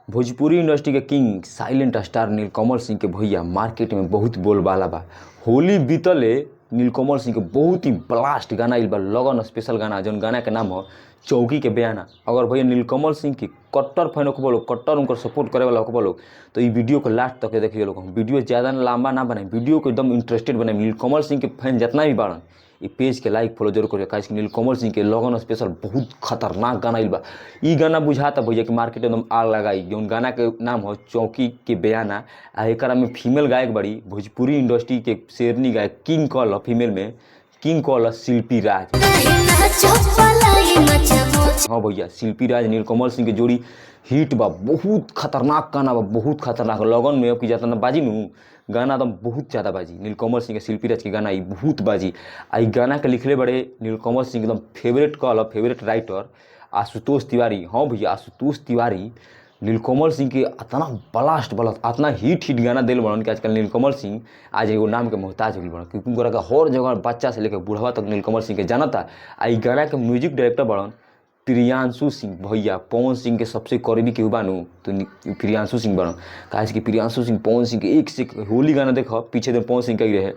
Bhojpuri industry के king silent star नीलकमल सिंह के भैया मार्केट में बहुत बोलबाला बा। होली बीतले नीलकमल सिंह के बहुत ही ब्लास्ट गाना आइल बा, लगन स्पेशल गाना, जौन गाना के नाम हो चौकी के बयाना। अगर भैया नीलकमल सिंह की कट्टर फैन हो लोग, कट्टर उनकर सपोर्ट करे वाला हो लोग, तो ये वीडियो को लास्ट तक देखिए लोग। वीडियो ज़्यादा लंबा ना बनाए, वीडियो को एकदम इंटरेस्टेड बनाए। नीलकमल सिंह के फैन जितना भी बाड़न ये पेज के लाइक फॉलो जरूर करिए, काहे नीलकमल सिंह के लगन स्पेशल बहुत खतरनाक गाना आइल बा। ई गाना बुझाता भैया कि मार्केट एकदम आग लगाई। जौन गाना के नाम हो चौकी के बयाना। आ एकरा में फीमेल गायक बड़ी, भोजपुरी इंडस्ट्री के शेरनी गायक किंग कॉल फीमेल में किंग कॉल शिल्पी राज। हाँ भैया, शिल्पी राज नीलकमल सिंह के जोड़ी हिट बा, बहुत खतरनाक गाना बा, बहुत खतरनाक। लगन में अब की जाता ना बाजी नू गाना एकदम बहुत ज़्यादा बाजी। नीलकमल सिंह के शिल्पी राज के गाना ये बहुत बाजी। आई गाना के लिखले बड़े नीलकमल सिंह एकदम favourite call favourite writer Ashutosh Tiwari. हाँ भैया, आशुतोष तिवारी नीलकमल सिंह के इतना ब्लास्ट इतना हिट गाना दिल बनन कि आजकल नीलकमल सिंह आज एगो नाम के मोहताज हो गई बड़न, क्योंकि उनका हर जगह बच्चा से लेकर बूढ़वा तक नीलकमल सिंह के जानता। आई गाना के म्यूजिक डायरेक्टर बड़न प्रियांशु सिंह भैया। पवन सिंह के सबसे करीबी केहू बानू तो प्रियांशु सिंह बड़न, काहे कि प्रियांशु सिंह पवन सिंह के एक से होली गाना देखो पीछे दिन पवन सिंह कही रहे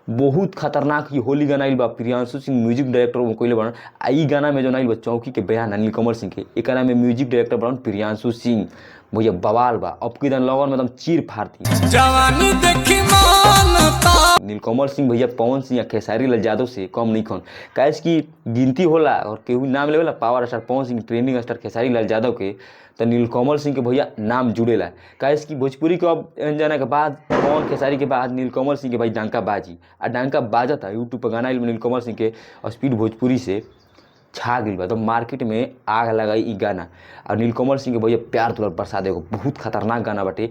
बहुत खतरनाक ये होली गाना आइल बा। प्रियांशु सिंह म्यूजिक डायरेक्टर कोई बड़न। आई गाना में जो आइल बा चौकी के बयान नीलकमल सिंह के, एक गाना में म्यूजिक डायरेक्टर बड़न प्रियांशु सिंह भैया। बवाल बा, अब की दिन लगन में एकदम चीर फाड़ती जवानी देखी नीलकमल सिंह भैया पवन सिंह या खेसारी लाल यादव से कम नहीं खन, काहे कि गिनती होला और केहू नाम लेवेला power star Pawan Singh, trending star Khesari Lal Yadav के, तो नीलकमल सिंह के भैया नाम जुड़ेला। काहे कि भोजपुरी को अब जाने के बाद पवन खेसारी के बाद नीलकमल सिंह के भाई डंका बाजी आ डंका बाजा था। यूट्यूब पर गाना नीलकमल सिंह के स्पीड भोजपुरी से छा गई बा, तो मार्केट में आग लगाई ई गाना। और नीलकमल सिंह के भैया प्यार दुलार बरसा देगो, बहुत खतरनाक गाना बाटे।